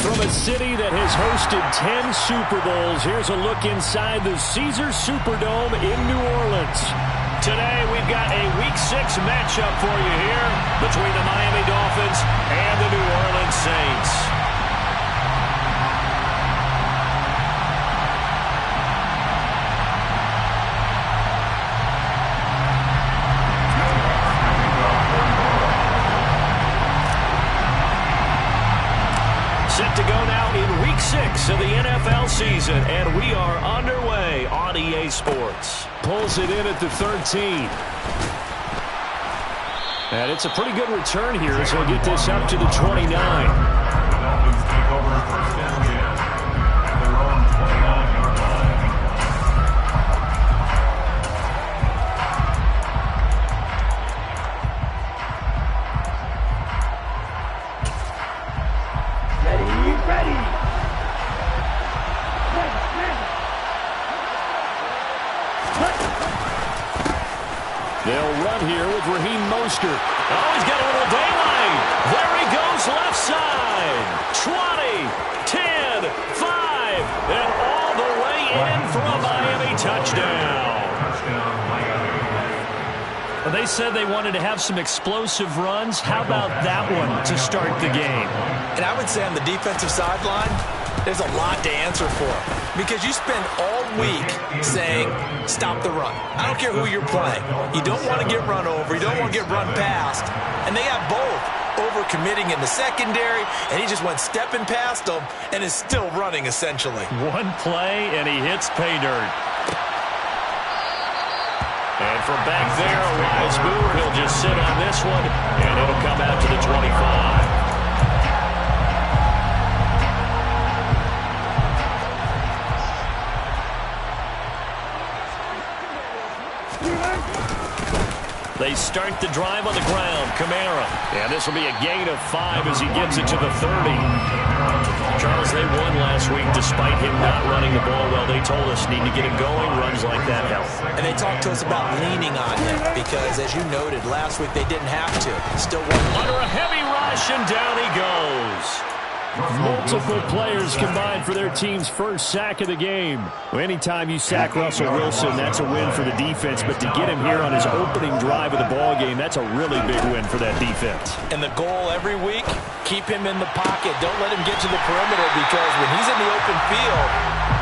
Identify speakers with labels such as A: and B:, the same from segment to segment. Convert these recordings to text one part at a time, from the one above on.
A: From a city that has hosted 10 Super Bowls, here's a look inside the Caesars Superdome in New Orleans. Today, we've got a Week 6 matchup for you here between the Miami Dolphins and the New Orleans Saints. Set to go now in Week 6 of the NFL season, and we are underway on EA Sports. Pulls it in at the 13. And it's a pretty good return here as he'll get this up to the 29.
B: The Dolphins take over first and 10 at their own 29-yard line.
A: They'll run here with Raheem Mostert. Oh, he's got a little daylight. There he goes left side. 20, 10, 5, and all the way in for a Miami touchdown. Well, they said they wanted to have some explosive runs. How about that one to start the game?
C: And I would say on the defensive sideline, there's a lot to answer for. Because you spend all week saying, stop the run. I don't care who you're playing. You don't want to get run over. You don't want to get run past. And they got both over-committing in the secondary, and he just went stepping past them and is still running, essentially.
A: One play, and he hits pay dirt. And from back there, a wise mover. He'll just sit on this one, and it'll come out to the 25. They start the drive on the ground. Kamara. And this will be a gain of 5 as he gets it to the 30. Charles, they won last week despite him not running the ball well. They told us need to get him going. Runs like that help.
C: And they talked to us about leaning on him because, as you noted, last week they didn't have to. Still won.
A: Under a heavy rush, and down he goes. Multiple players combined for their team's first sack of the game. Well, anytime you sack Russell Wilson, that's a win for the defense. But to get him here on his opening drive of the ball game, that's a really big win for that defense.
C: And the goal every week, keep him in the pocket. Don't let him get to the perimeter because when he's in the open field,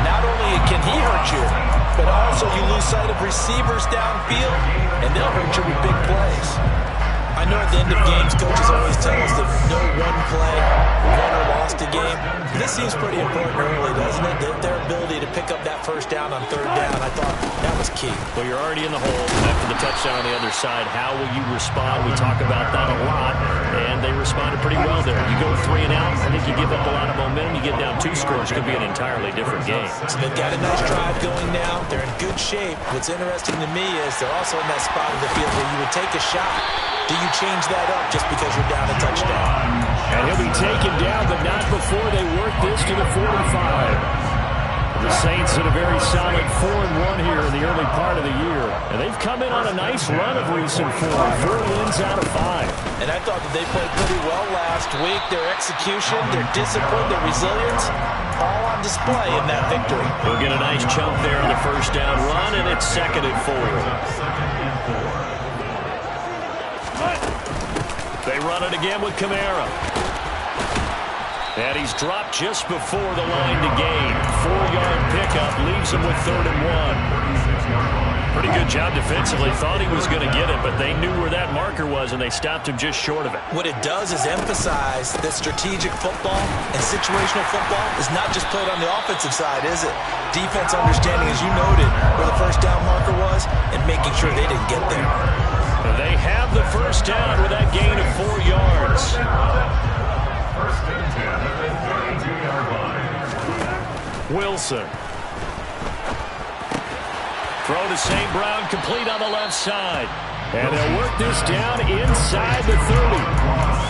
C: not only can he hurt you, but also you lose sight of receivers downfield, and they'll hurt you with big plays. I know at the end of games, coaches always tell us that no one play, won or lost a game. This seems pretty important early, doesn't it? Their ability to pick up that first down on third down, I thought that was key.
A: Well, you're already in the hole after the touchdown on the other side. How will you respond? We talk about that a lot, and they responded pretty well there. You go 3 and out, I think you give up a lot of momentum. You get down 2 scores, could be an entirely different game.
C: So they've got a nice drive going now. They're in good shape. What's interesting to me is they're also in that spot of the field where you would take a shot. Do you change that up just because you're down a touchdown?
A: And he'll be taken down, but not before they work this to the 45. The Saints had a very solid 4-1 here in the early part of the year. And they've come in on a nice run of recent form. 4 wins out of 5.
C: And I thought that they played pretty well last week. Their execution, their discipline, their resilience, all on display in that victory.
A: We'll get a nice chunk there on the first down run, and it's 2nd and 4. They run it again with Kamara. And he's dropped just before the line to gain. 4-yard pickup leaves him with 3rd and 1. Pretty good job defensively. Thought he was going to get it, but they knew where that marker was, and they stopped him just short of it.
C: What it does is emphasize that strategic football and situational football is not just played on the offensive side, is it? Defense understanding, as you noted, where the first down marker was and making sure they didn't get there.
A: They have the first down with that gain of 4 yards.
B: First and 10 at the 32-yard line.
A: Wilson. Throw to St. Brown, complete on the left side. And they'll work this down inside the 30.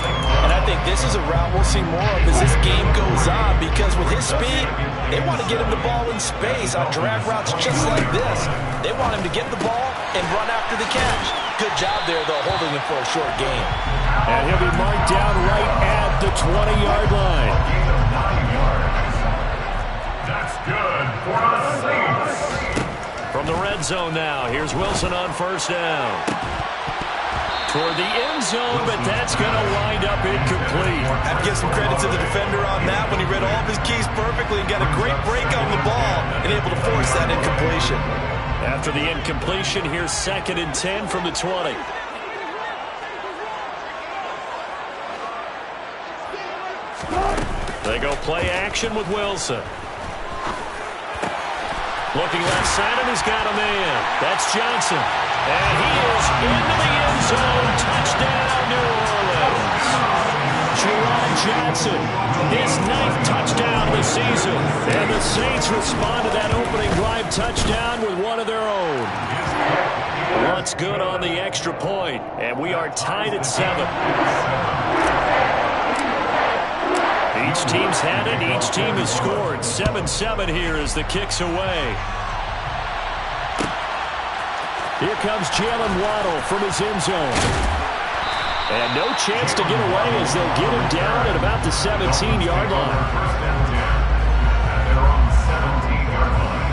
C: And I think this is a route we'll see more of as this game goes on because with his speed, they want to get him the ball in space on drag routes just like this. They want him to get the ball and run after the catch. Good job there, though, holding him for a short gain.
A: And he'll be marked down right at the 20-yard line. From the red zone now, here's Wilson on first down. Toward the end zone, but that's going to wind up incomplete.
C: I have to give some credit to the defender on that when he read all of his keys perfectly and got a great break on the ball and able to force that incompletion.
A: After the incompletion, here's 2nd and 10 from the 20. They go play action with Wilson. Looking left side, and he's got a man. That's Johnson. And he is into the end zone. Touchdown, New Orleans. Jerome Johnson, his 9th touchdown of the season. And the Saints respond to that opening drive touchdown with one of their own. Once good on the extra point, and we are tied at 7. Each team's had it. Each team has scored. 7-7 here as the kick's away. Here comes Jalen Waddle from his end zone. And no chance to get away as they'll get him down at about the 17-yard line.
B: First and 10. They're on the 17-yard line.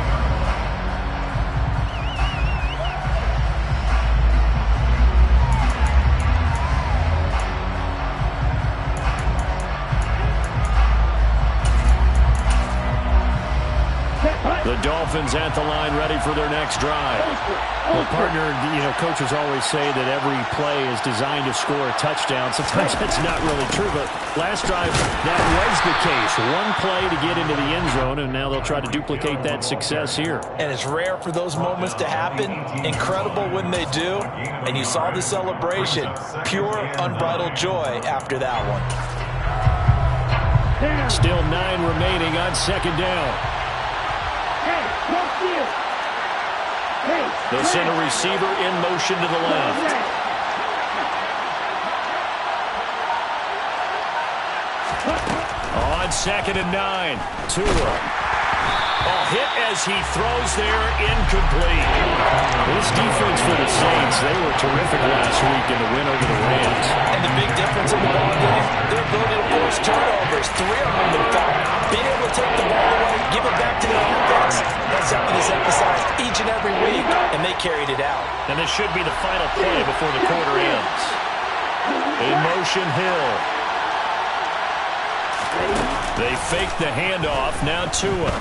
A: The Dolphins at the line ready for their next drive.
D: Well, partner, coaches always say that every play is designed to score a touchdown. Sometimes that's not really true, but last drive, that was the case. One play to get into the end zone, and now they'll try to duplicate that success here.
C: And it's rare for those moments to happen. Incredible when they do. And you saw the celebration. Pure, unbridled joy after that one.
A: Still 9 remaining on 2nd down. They'll send a receiver in motion to the left. On 2nd and 9, Tua. Hit as he throws there, incomplete.
D: This defense for the Saints, they were terrific last week in the win over the Rams.
C: And the big difference in the ball game, their ability to force turnovers. 3 of them, in fact. Being able to take the ball away, give it back to the offense, that's something that's emphasized each and every week, and they carried it out.
A: And this should be the final play before the quarter ends. In motion, Hill. They fake the handoff, now Tua.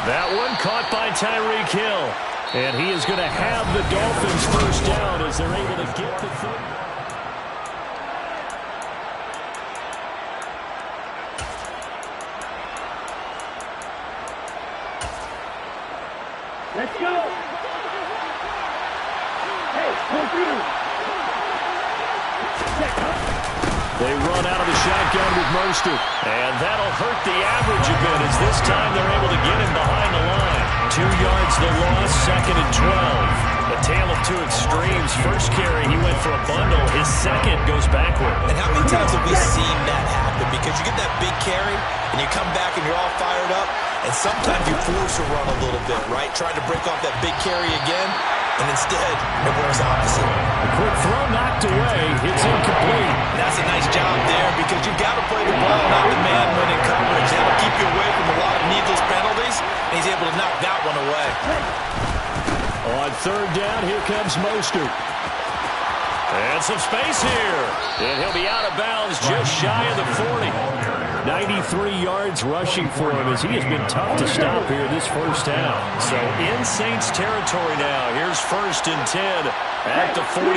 A: That one caught by Tyreek Hill. And he is going to have the Dolphins first down as they're able to get the thing.
E: Let's go. Hey, come through.
A: They run out of the shotgun with Mostert. And that'll hurt the average a bit as this time they're able to get him behind the line. 2 yards the loss, 2nd and 12. A tale of two extremes. First carry, he went for a bundle. His second goes backward.
C: And how many times have we seen that happen? Because you get that big carry, and you come back and you're all fired up, and sometimes you force a run a little bit, right? Trying to break off that big carry again, and instead it works opposite.
A: A quick throw knocked away. It's incomplete.
C: And that's a nice job there because you've got to play the ball, not the man when in coverage. That'll keep you away from a lot of needless penalties, and he's able to knock that one away.
A: On 3rd down, here comes Mostert. And some space here. And he'll be out of bounds just shy of the 40. 93 yards rushing for him as he has been tough to stop here this first half. So in Saints territory now. Here's 1st and 10 at the 41.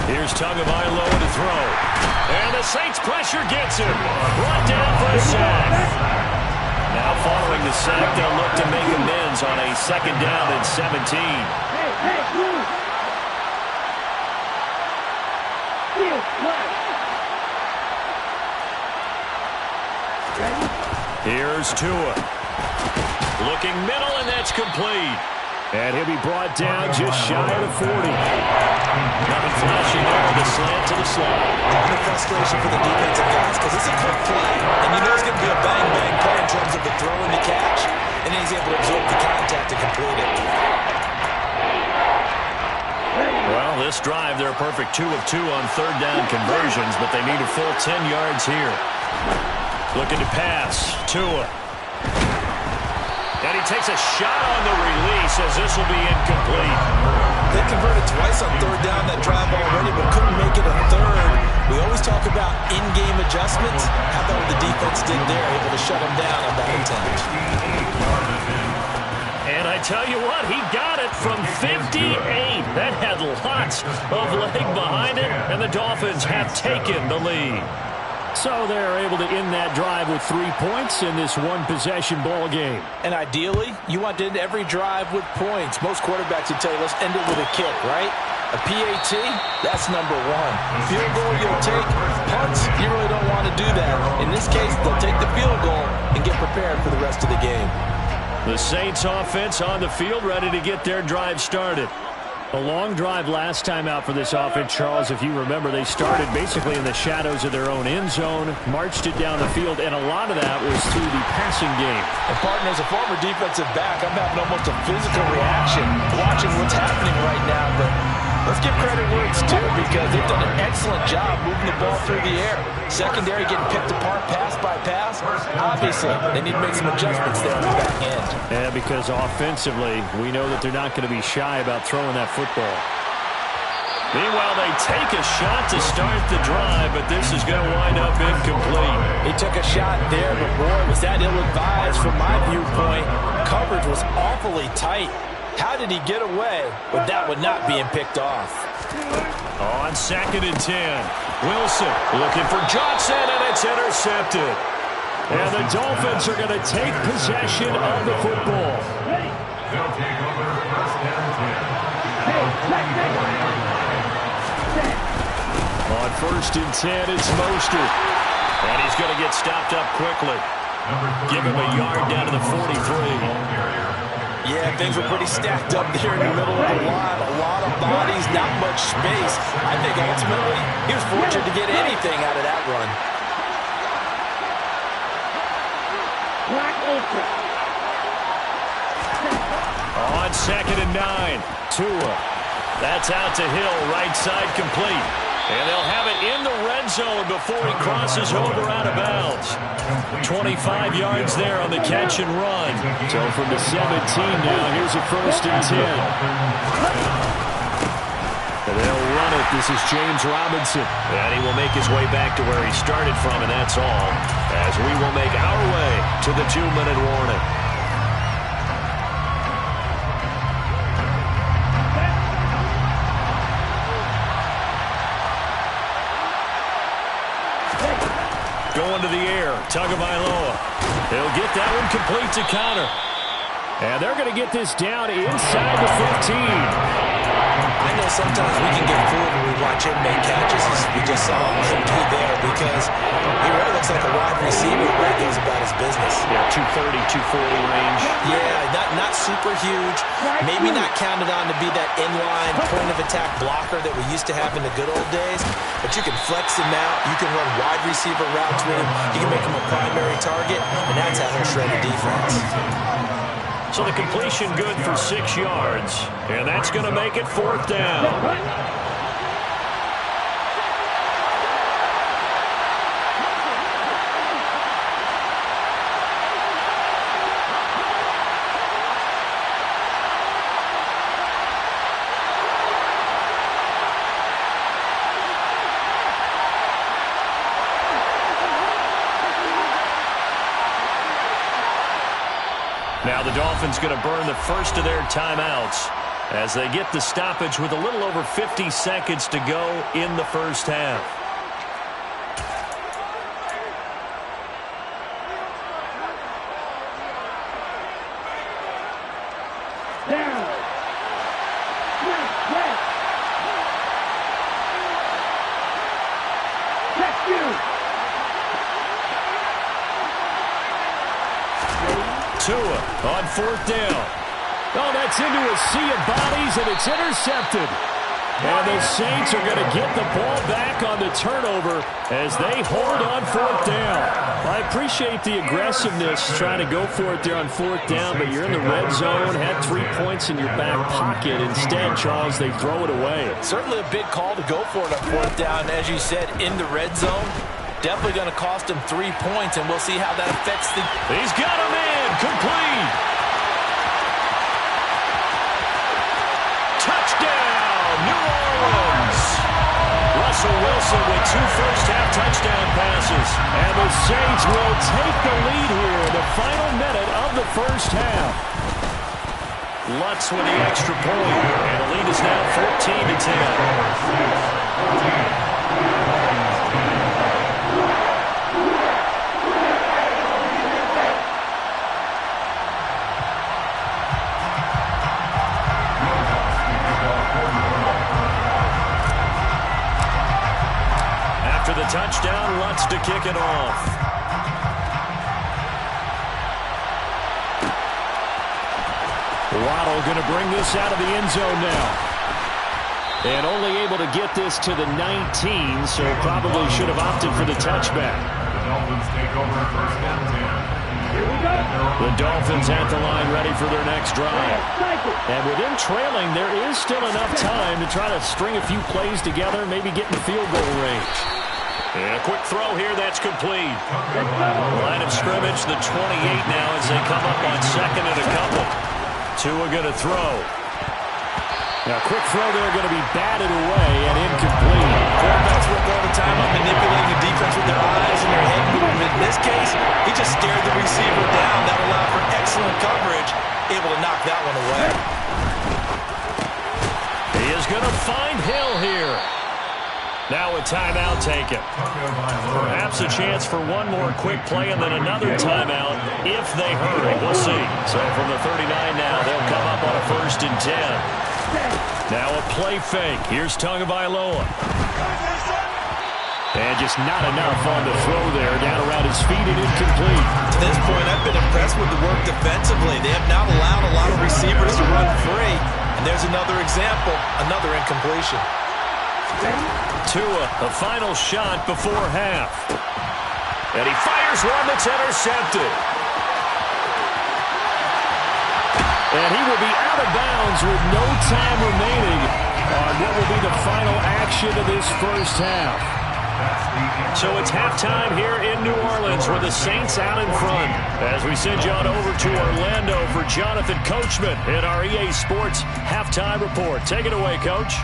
A: Here's Tagovailoa to throw. And the Saints pressure gets him. Brought down for a sack. Now following the sack, they'll look to make amends on a 2nd down and 17. Here's Tua. Looking middle, and that's complete. And he'll be brought down just shy of the 40. Nothing flashing there. The slant to the slot.
C: And the frustration for the defensive guys because it's a quick play. And you know it's going to be a bang-bang play in terms of the throw and the catch. And then he's able to absorb the contact to complete it.
A: Well, this drive, they're perfect. perfect 2 of 2 on third down conversions, but they need a full 10 yards here. Looking to pass. Tua. And he takes a shot on the release as this will be incomplete.
C: They converted twice on third down that drive already, but couldn't make it a third. We always talk about in-game adjustments. How about what the defense did there, able to shut them down on that attempt?
A: And I tell you what, he got it from 58. That had lots of leg behind it, and the Dolphins have taken the lead.
D: So they're able to end that drive with 3 points in this one-possession ball game.
C: And ideally, you want to end every drive with points. Most quarterbacks would tell you, let's end it with a kick, right? A PAT, that's number one. Field goal you'll take. Punts, you really don't want to do that. In this case, they'll take the field goal and get prepared for the rest of the game.
A: The Saints offense on the field, ready to get their drive started.
D: A long drive last time out for this offense, Charles. If you remember, they started basically in the shadows of their own end zone, marched it down the field, and a lot of that was through the passing game.
C: And, partner, as a former defensive back, I'm having almost a physical reaction watching what's happening right now. But let's give credit where it's due, because they've done an excellent job moving the ball through the air. Secondary getting picked apart pass by pass. Obviously, they need to make some adjustments there on the back end.
D: Yeah, because offensively, we know that they're not going to be shy about throwing that football.
A: Meanwhile, they take a shot to start the drive, but this is going to wind up incomplete.
C: He took a shot there, but boy, was that ill-advised from my viewpoint. Coverage was awfully tight. How did he get away with that one not being picked off?
A: On 2nd and 10, Wilson looking for Johnson, and it's intercepted. And the Dolphins are going to take possession of the football.
B: They'll take over first and 10.
A: On 1st and 10, it's Mostert. And he's going to get stopped up quickly. Give him a yard down to the 43.
C: Yeah, things were pretty stacked up there in the middle of the line. A lot of bodies, not much space. I think ultimately he was fortunate to get anything out of that run.
A: On 2nd and 9, Tua. That's out to Hill, right side complete. And they'll have it in the red zone before he crosses over out of bounds. 25 yards there on the catch and run.
D: So from the 17 now, here's a 1st and 10. And they'll run it. This is James Robinson.
A: And he will make his way back to where he started from, and that's all. As we will make our way to the 2-minute warning. Going to the air, Tagovailoa. He'll get that one complete to Connor.
D: And they're going to get this down inside the 15.
C: I know sometimes we can get fooled when we watch him make catches, as we just saw him do there, because he really looks like a wide receiver who really goes about his business.
A: Yeah, 230, 240 range.
C: Yeah, not super huge. Maybe not counted on to be that inline point-of-attack blocker that we used to have in the good old days, but you can flex him out. You can run wide receiver routes with him. You can make him a primary target, and that's how he'll shred the defense.
A: So the completion good for 6 yards. And that's going to make it 4th down. Now the Dolphins going to burn the first of their timeouts as they get the stoppage with a little over 50 seconds to go in the first half. Tua on 4th down. Oh, that's into a sea of bodies, and it's intercepted. And the Saints are going to get the ball back on the turnover as they hold on 4th down. I appreciate the aggressiveness trying to go for it there on 4th down, but you're in the red zone, had 3 points in your back pocket. Instead, Charles, they throw it away.
C: Certainly a big call to go for it on 4th down, as you said, in the red zone. Definitely going to cost him 3 points, and we'll see how that affects the...
A: He's got him in. Complete. Touchdown, New Orleans. Russell Wilson with 2 first-half touchdown passes. And the Saints will take the lead here in the final minute of the first half. Lutz with the extra point. And the lead is now 14-10. The touchdown, Lutz to kick it off. Waddle going to bring this out of the end zone now. And only able to get this to the 19, so probably should have opted for the touchback.
B: The Dolphins take over first down 10.
A: The Dolphins at the line ready for their next drive. And with them trailing, there is still enough time to try to string a few plays together, maybe get in the field goal range. And a quick throw here, that's complete. Line of scrimmage, the 28 now as they come up on 2nd and a couple. Tua going to throw. Now, quick throw there going to be batted away and incomplete.
C: Quarterbacks work all the time on manipulating the defense with their eyes and their head movement. In this case, he just stared the receiver down. That allowed for excellent coverage, able to knock that one away.
A: He is going to find Hill here. Now a timeout taken. Perhaps a chance for one more quick play and then another timeout if they hurry. We'll see. So from the 39 now, they'll come up on a 1st and 10. Now a play fake. Here's Tagovailoa. And just not enough on the throw there. Down around his feet and incomplete.
C: To this point, I've been impressed with the work defensively. They have not allowed a lot of receivers to run free. And there's another example, another incompletion.
A: Tua, the final shot before half. And he fires one that's intercepted. And he will be out of bounds with no time remaining on what will be the final action of this first half. So it's halftime here in New Orleans with the Saints out in front. As we send you on over to Orlando for Jonathan Coachman in our EA Sports Halftime Report. Take it away, Coach.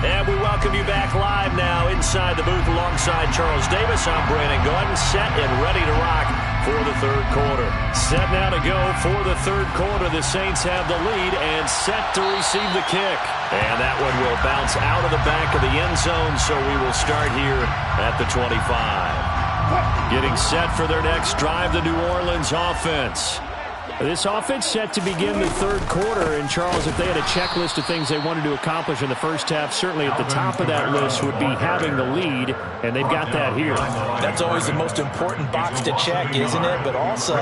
A: And we welcome you back live now inside the booth alongside Charles Davis. I'm Brandon Gordon, set and ready to rock for the third quarter. Set now to go for the third quarter. The Saints have the lead and set to receive the kick. And that one will bounce out of the back of the end zone, so we will start here at the 25. Getting set for their next drive, the New Orleans offense. This offense set to begin the third quarter, and Charles, if they had a checklist of things they wanted to accomplish in the first half, certainly at the top of that list would be having the lead, and they've got that here.
C: That's always the most important box to check, isn't it? But also,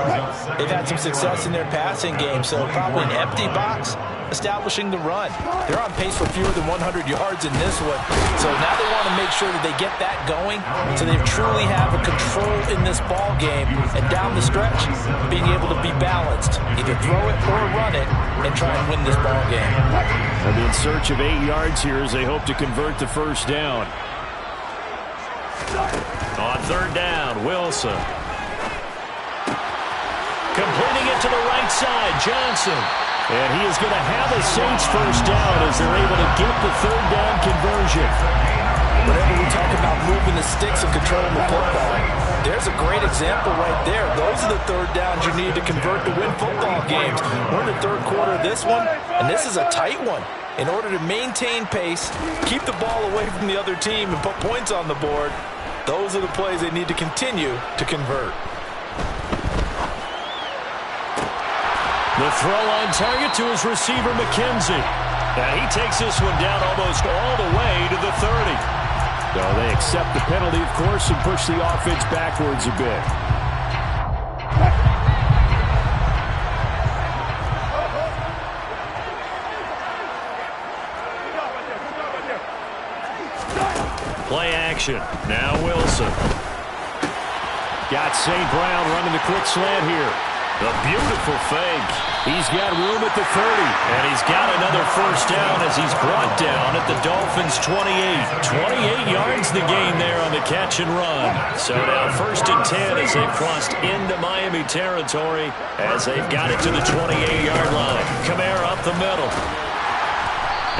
C: they've had some success in their passing game, so probably an empty box, establishing the run. They're on pace for fewer than 100 yards in this one, so now they want to make sure that they get that going, so they truly have a control in this ball game, and down the stretch, being able to be balanced. Either throw it or run it and try and win this ball game.
A: And in search of 8 yards here as they hope to convert the first down. On third down, Wilson. Completing it to the right side, Johnson. And he is going to have a Saints first down as they're able to get the third down conversion.
C: Whenever we talk about moving the sticks and controlling the football, there's a great example right there. Those are the third downs you need to convert to win football games. We're in the third quarter of this one, and this is a tight one. In order to maintain pace, keep the ball away from the other team, and put points on the board, those are the plays they need to continue to convert.
A: The throw on target to his receiver, McKenzie. And he takes this one down almost all the way to the 30. So they accept the penalty, of course, and push the offense backwards a bit. Play action. Now Wilson. Got St. Brown running the quick slant here. A beautiful fake. He's got room at the 30. And he's got another first down as he's brought down at the Dolphins' 28. 28 yards the gain there on the catch and run. So now 1st and 10 as they've crossed into Miami territory as they've got it to the 28-yard line. Kamara up the middle.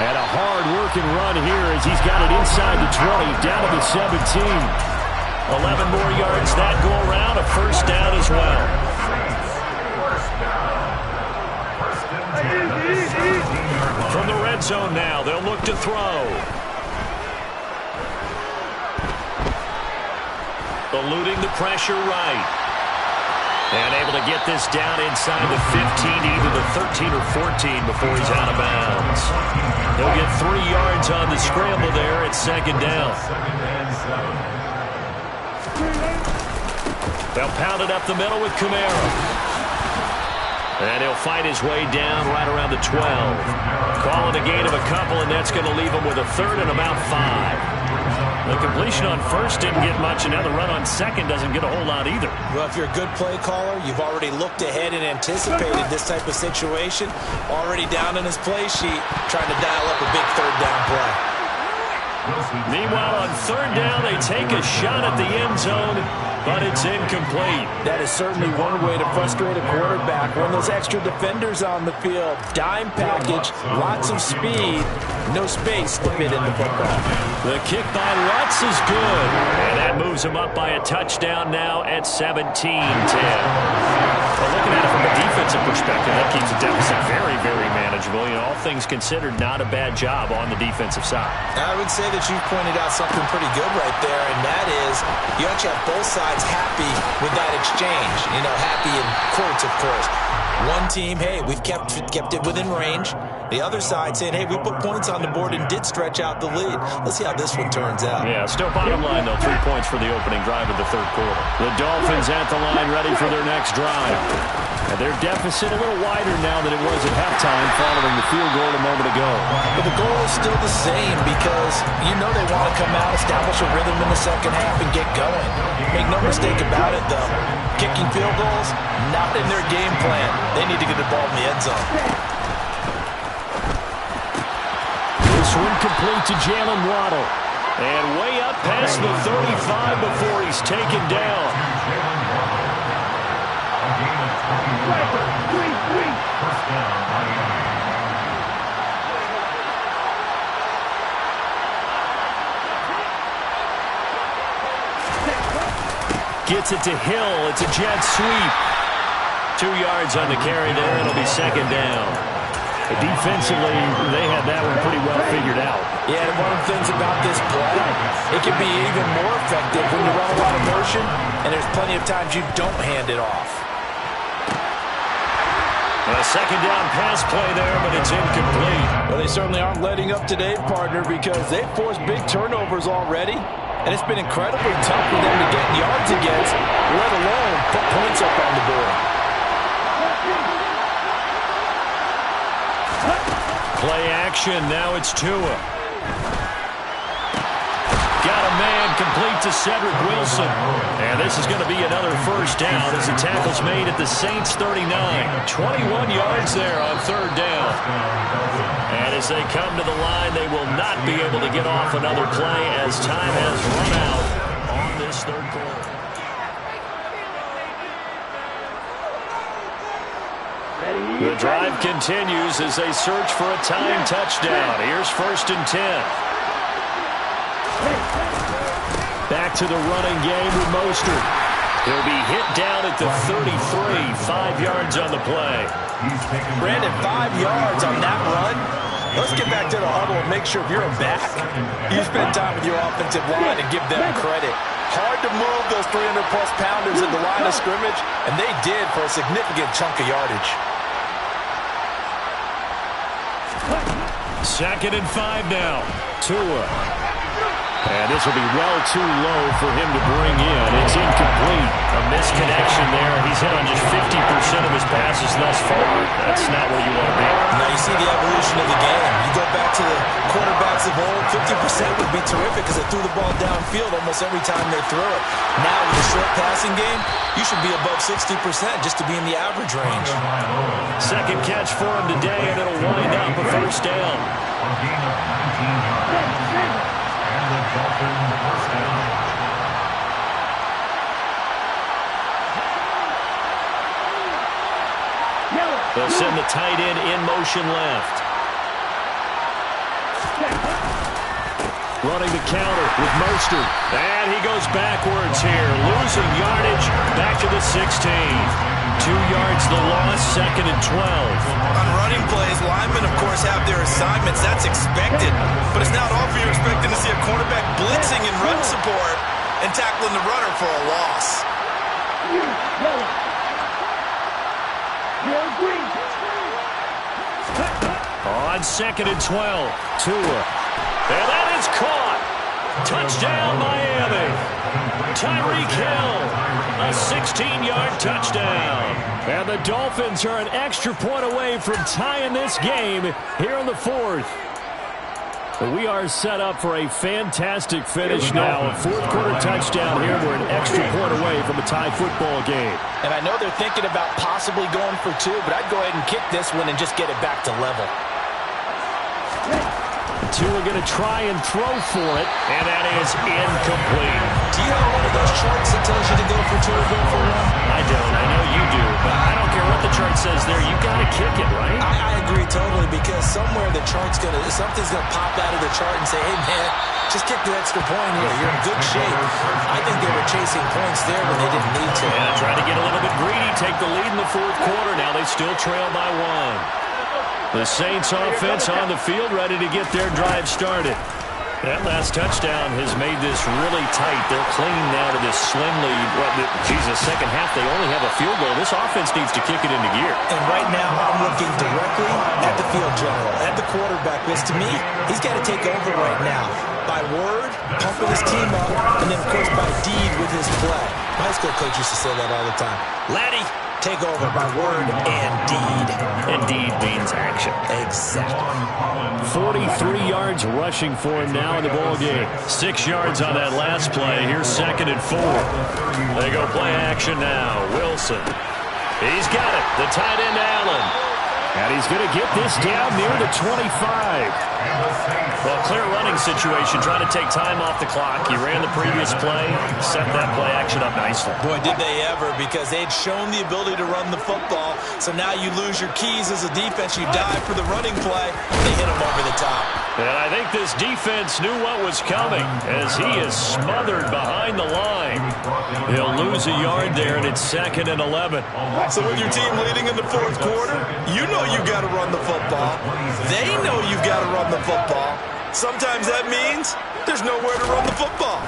A: And a hard-working run here as he's got it inside the 20, down to the 17. 11 more yards that go around, a first down as well. From the red zone now, they'll look to throw. Eluding the pressure right. And able to get this down inside the 15, either the 13 or 14 before he's out of bounds. He'll get 3 yards on the scramble there at 2nd down. They'll pound it up the middle with Kamara. And he'll fight his way down right around the 12. Call it a gain of a couple, and that's going to leave him with a 3rd and about 5. The completion on 1st didn't get much, and now the run on 2nd doesn't get a whole lot either.
C: Well, if you're a good play caller, you've already looked ahead and anticipated this type of situation. Already down in his play sheet, trying to dial up a big 3rd down play.
A: Meanwhile, on 3rd down, they take a shot at the end zone, but it's incomplete.
C: That is certainly one way to frustrate a quarterback. When those extra defenders on the field, dime package, lots of speed, no space to fit in the football.
A: The kick by Lutz is good, and that moves him up by a touchdown now at 17-10. Well, looking at it from a defensive perspective, that keeps the deficit very, very manageable. You know, all things considered, not a bad job on the defensive side.
C: I would say that you pointed out something pretty good right there, and that is you actually have both sides happy with that exchange. You know, happy in quotes, of course. One team, hey, we've kept it within range. The other side saying, hey, we put points on the board and did stretch out the lead. Let's see how this one turns out.
A: Yeah, still bottom line, though. 3 points for the opening drive of the 3rd quarter. The Dolphins at the line ready for their next drive. And their deficit a little wider now than it was at halftime following the field goal a moment ago.
C: But the goal is still the same because you know they want to come out, establish a rhythm in the 2nd half, and get going. Make no mistake about it, though. Kicking field goals, not in their game plan. They need to get the ball in the end zone.
A: This one complete to Jalen Waddle. And way up past the 35 before he's taken down. Gets it to Hill. It's a jet sweep. 2 yards on the carry there. It'll be 2nd down. Defensively, they had that one pretty well figured out.
C: Yeah, and one of the things about this play, it can be even more effective when you run a lot of motion, and there's plenty of times you don't hand it off.
A: A 2nd down pass play there, but it's incomplete.
C: Well, they certainly aren't letting up today, partner, because they've forced big turnovers already, and it's been incredibly tough for them to get yards against, let alone put points up on the board.
A: Play action, now it's Tua. Got a man complete to Cedric Wilson. And this is going to be another first down as the tackle's made at the Saints 39. 21 yards there on 3rd down. And as they come to the line, they will not be able to get off another play as time has run out on this 3rd quarter. The drive continues as they search for a tying touchdown. Here's 1st and 10. Back to the running game with Mostert. He'll be hit down at the 33, 5 yards on the play.
C: Brandon, 5 yards on that run. Let's get back to the huddle and make sure if you're a back, you spend time with your offensive line and give them credit. Hard to move those 300-plus pounders at the line of scrimmage, and they did for a significant chunk of yardage.
A: 2nd and 5 now. Tua. And this will be well too low for him to bring in. It's incomplete. A misconnection there. He's hit on just 50% of his passes thus far. That's not where you want to be.
C: Now you see the evolution of the game. You go back to the quarterbacks of old, 50% would be terrific because they threw the ball downfield almost every time they threw it. Now with the short passing game, you should be above 60% just to be in the average range.
A: Second catch for him today, and it'll wind up a first down.
B: A gain of 19 yards. And the Dolphins first down.
A: They'll send the tight end in motion left. Running the counter with Mostert. And he goes backwards here. Losing yardage back to the 16. 2 yards the loss, 2nd and 12.
C: On running plays, linemen, of course, have their assignments. That's expected. But it's not often you're expecting to see a quarterback blitzing in run support and tackling the runner for a loss.
A: On 2nd and 12, Tua. And that is caught. Touchdown, Miami. Tyreek Hill, a 16-yard touchdown. And the Dolphins are an extra point away from tying this game here in the 4th. We are set up for a fantastic finish now. A fourth-quarter touchdown here. We're an extra point away from a tie football game.
C: And I know they're thinking about possibly going for 2, but I'd go ahead and kick this one and just get it back to level.
A: Tua going to try and throw for it, and that is incomplete.
C: Do you have one of those charts that tells you to go for 2 or go for 1?
A: I don't. I know you do, but I don't care what the chart says there. You got to kick it, right?
C: I agree totally, because somewhere the chart's something's gonna pop out of the chart and say, hey man, just kick the extra point here. You're in good shape. I think they were chasing points there when they didn't need to.
A: Yeah, trying to get a little bit greedy, take the lead in the 4th quarter. Now they still trail by 1. The Saints offense on the field, ready to get their drive started. That last touchdown has made this really tight. They're clinging now to this slim lead. The second half, they only have a field goal. This offense needs to kick it into gear.
C: And right now, I'm looking directly at the field general, at the quarterback. Because to me, he's got to take over right now. By word, pumping his team up, and then, of course, by deed with his play. My high school coach used to say that all the time. Laddie, take over by word and deed.
A: And deed means action.
C: Exactly.
A: 43 yards rushing for him now in the ball game. 6 yards on that last play. Here's 2nd and 4. They go play action now. Wilson. He's got it. The tight end, Allen. And he's going to get this down near the 25. Well, clear running situation, trying to take time off the clock. He ran the previous play, set that play action up nicely.
C: Boy, did they ever, because they'd shown the ability to run the football. So now you lose your keys as a defense. You dive for the running play. They hit him over the top.
A: And I think this defense knew what was coming as he is smothered behind the line. He'll lose a yard there, and it's 2nd and 11.
C: So with your team leading in the 4th quarter, you know you've got to run the football. They know you've got to run the football. Sometimes that means there's nowhere to run the football.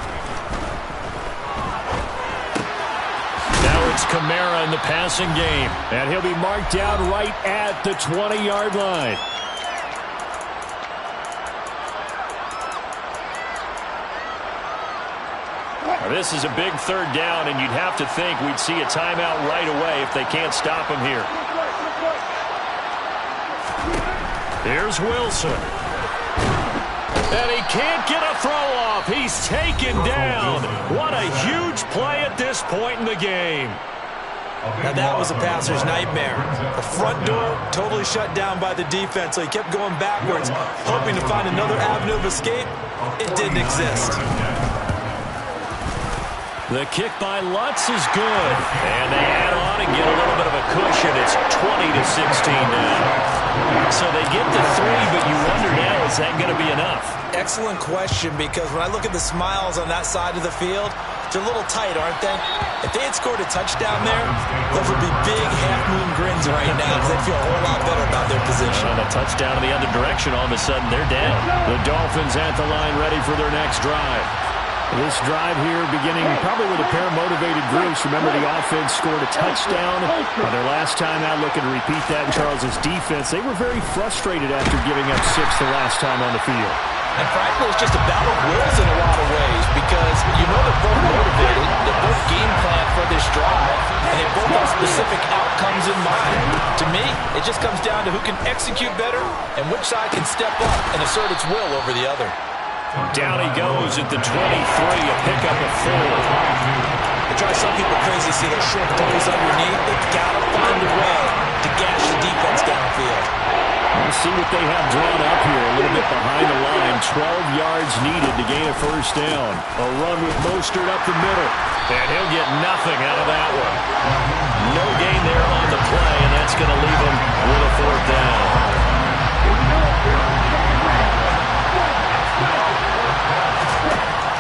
A: Now it's Kamara in the passing game, and he'll be marked down right at the 20-yard line. Now, this is a big 3rd down, and you'd have to think we'd see a timeout right away if they can't stop him here. Here's Wilson. And he can't get a throw off. He's taken down. What a huge play at this point in the game.
C: Now that was a passer's nightmare. The front door totally shut down by the defense, so he kept going backwards, hoping to find another avenue of escape. It didn't exist.
A: The kick by Lutz is good. And they add on and get a little bit of a cushion. It's 20-16 now. So they get the 3, but you wonder now, is that going to be enough?
C: Excellent question, because when I look at the smiles on that side of the field, they're a little tight, aren't they? If they had scored a touchdown there, those would be big half-moon grins right now, because they feel a whole lot better about their position.
A: On a touchdown in the other direction, all of a sudden they're down. The Dolphins at the line ready for their next drive. This drive here beginning probably with a pair of motivated groups. Remember, the offense scored a touchdown on their last time out, looking to repeat that in Charles's defense. They were very frustrated after giving up 6 the last time on the field.
C: And frankly, it's just a battle of wills in a lot of ways, because you know they're both motivated. They're both game plan for this drive. specific outcomes in mind. To me, it just comes down to who can execute better and which side can step up and assert its will over the other.
A: Down he goes at the 23, a pickup of 4.
C: It drives some people crazy to see those short throws underneath. They've got to find a way to gash the defense downfield.
A: We'll see what they have drawn up here. A little bit behind the line. 12 yards needed to gain a first down. A run with Mostert up the middle. And he'll get nothing out of that one. No gain there on the play, and that's going to leave him with a 4th down.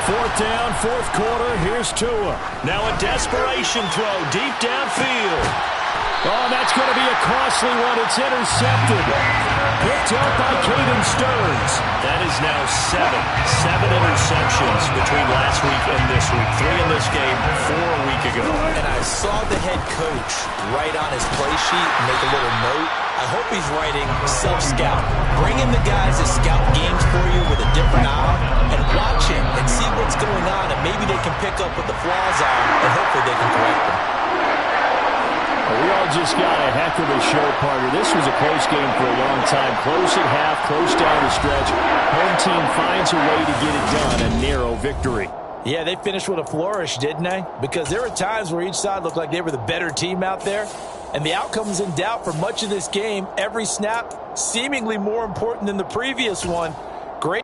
A: Fourth down, 4th quarter. Here's Tua. Now a desperation throw deep downfield. Oh, that's going to be a costly one. It's intercepted. Picked up by Caden Stearns. That is now 7 interceptions between last week and this week. 3 in this game, 4 a week ago.
C: And I saw the head coach write on his play sheet, make a little note. I hope he's writing self-scout. Bring in the guys that scout games for you with a different eye and watch him and see what's going on, and maybe they can pick up what the flaws are, and hopefully they can correct them.
A: We all just got a heck of a show, partner. This was a close game for a long time. Close at half, close down the stretch. Home team finds a way to get it done. A narrow victory.
C: Yeah, they finished with a flourish, didn't they? Because there were times where each side looked like they were the better team out there. And the outcome was in doubt for much of this game. Every snap seemingly more important than the previous one. Great.